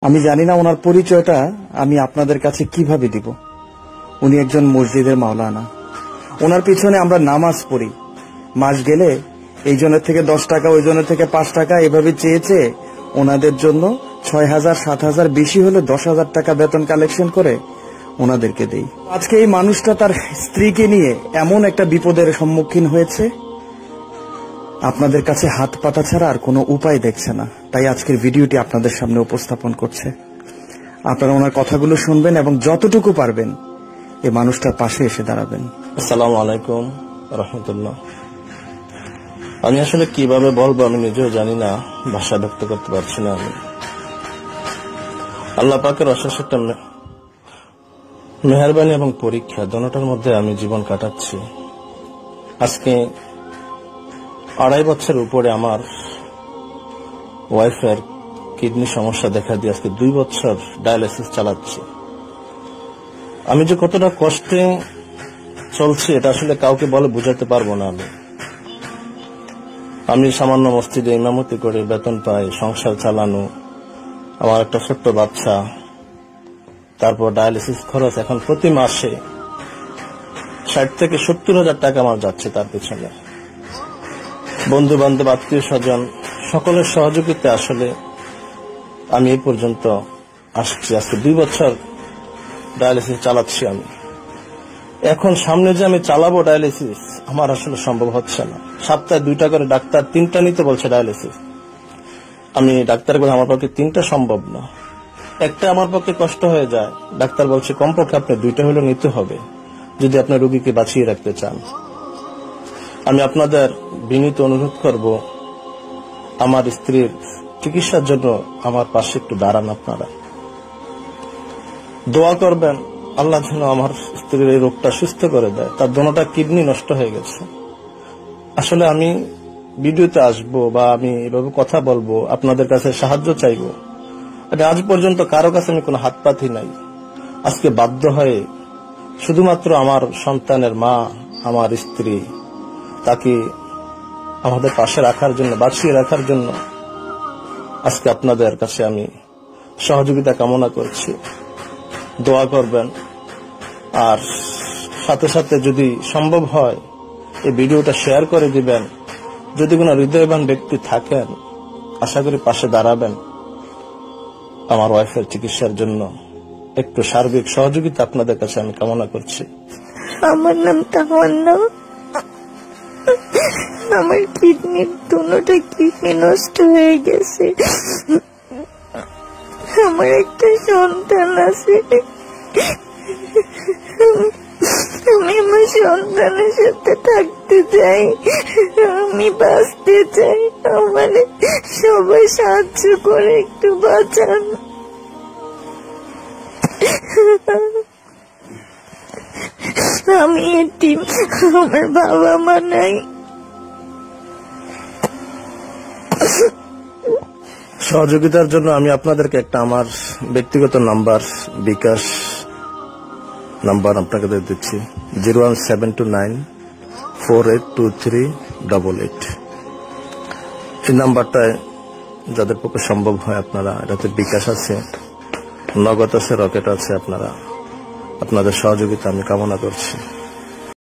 আমি জানি না ওনার পরিচয়টা আমি আপনাদের কাছে কিভাবে দিব। উনি একজন মসজিদের মাওলানা। ওনার পিছনে আমরা নামাজ পড়ি। মাস গেলে এই জনের থেকে 10 টাকা, ওই জনের থেকে 5 টাকা এভাবে চেয়েছে ওনাদের জন্য 6,000 7,000 বেশি হলে 10,000 টাকা বেতন কালেকশন করে ওনাদেরকে দেই। আজকে এই মানুষটা তার স্ত্রীকে নিয়ে এমন একটা বিপদের সম্মুখীন হয়েছে, আপনাদের কাছে হাত পাতা ছাড়া আর কোনো উপায় দেখছে না। তাই আজকের ভিডিওটি আপনাদের সামনে উপস্থাপন করছে। আপনারা ওনার কথাগুলো শুনবেন এবং যতটুকু পারবেন এই মানুষটার পাশে এসে দাঁড়াবেন। আসসালামু আলাইকুম রাহমাতুল্লাহ। আমি আসলে কিভাবে বলবো আমি নিজেও জানি না, ভাষা ব্যক্ত করতে পারছি না। আমি আল্লাহ পাকের অশেষ একটা মেহেরবানি এবং পরীক্ষা, দুটোটার মধ্যে আমি জীবন কাটাচ্ছি। আজকে 2.5 বছর উপরে আমার ওয়াইফের কিডনি সমস্যা দেখা দিয়ে আজকে 2 বছর ডায়ালিসিস চালাচ্ছি। আমি যে কতটা কষ্টে চলছি এটা আসলে কাউকে বলে বুঝাতে পারবো না। আমি সামান্য মসজিদে ইমামতি করে বেতন পাই, সংসার চালানো, আমার একটা ছোট্ট বাচ্চা, তারপর ডায়ালিসিস খরচ। এখন প্রতি মাসে 60 থেকে 70,000 টাকা আমার যাচ্ছে তার পিছনে। বন্ধু বান্ধব, আত্মীয় স্বজন সকলের সহযোগিতা আসলে আমি এই পর্যন্ত আসছি। আজকে 2 বছর ডায়ালিসিস চালাচ্ছি আমি। এখন সামনে যে আমি চালাবো ডায়ালিসিস আমার আসলে সম্ভব হচ্ছে না। সপ্তাহে 2টা করে ডাক্তার 3টা নিতে বলছে ডায়ালিসিস। আমি ডাক্তার বলে আমার পক্ষে 3টা সম্ভব না, একটা আমার পক্ষে কষ্ট হয়ে যায়। ডাক্তার বলছে কমপক্ষে আপনি 2টা হলেও নিতে হবে যদি আপনার রোগীকে বাঁচিয়ে রাখতে চান। আমি আপনাদের বিনীত অনুরোধ করব, আমার স্ত্রীর চিকিৎসার জন্য আমার পাশে একটু দাঁড়ান। আপনারা দোয়া করবেন আল্লাহ যেন আমার স্ত্রীর এই রোগটা সুস্থ করে দেয়। তার দুটোটা কিডনি নষ্ট হয়ে গেছে। আসলে আমি ভিডিওতে আসবো বা আমি এভাবে কথা বলবো, আপনাদের কাছে সাহায্য চাইবো, আজ পর্যন্ত কারো কাছে আমি কোনো হাত পাতি নাই। আজকে বাধ্য হয়ে শুধুমাত্র আমার সন্তানের মা, আমার স্ত্রী, তাকে আমাদের পাশে রাখার জন্য, বাঁচিয়ে রাখার জন্য আজকে আপনাদের কাছে আমি সহযোগিতা কামনা করছি। দোয়া করবেন। আর সাথে সাথে যদি সম্ভব হয় এই ভিডিওটা শেয়ার করে দিবেন। যদি কোনো হৃদয়বান ব্যক্তি থাকেন আশা করি পাশে দাঁড়াবেন। আমার ওয়াইফের চিকিৎসার জন্য একটু সার্বিক সহযোগিতা আপনাদের কাছে আমি কামনা করছি। আমার নাম তামান্না। আমার কিডনির দুটোটা কিডনি নষ্ট হয়ে গেছে। আমার একটা সন্তান আছে। আমি আমার সন্তানের সাথে থাকতে চাই, আমি বাঁচতে চাই। আমার সবাই সাহায্য করে একটু বাঁচান। আমি এতিম, আমার বাবা মা নাই। সহযোগিতার জন্য আমি আপনাদেরকে একটা আমার ব্যক্তিগত নাম্বার, বিকাশ নাম্বার আপনাকে দিচ্ছি, 01729482388। এই নাম্বারটায় যাদের পক্ষে সম্ভব হয় আপনারা, এটাতে বিকাশ আছে, নগদ আছে, রকেট আছে, আপনারা আপনাদের সহযোগিতা আমি কামনা করছি।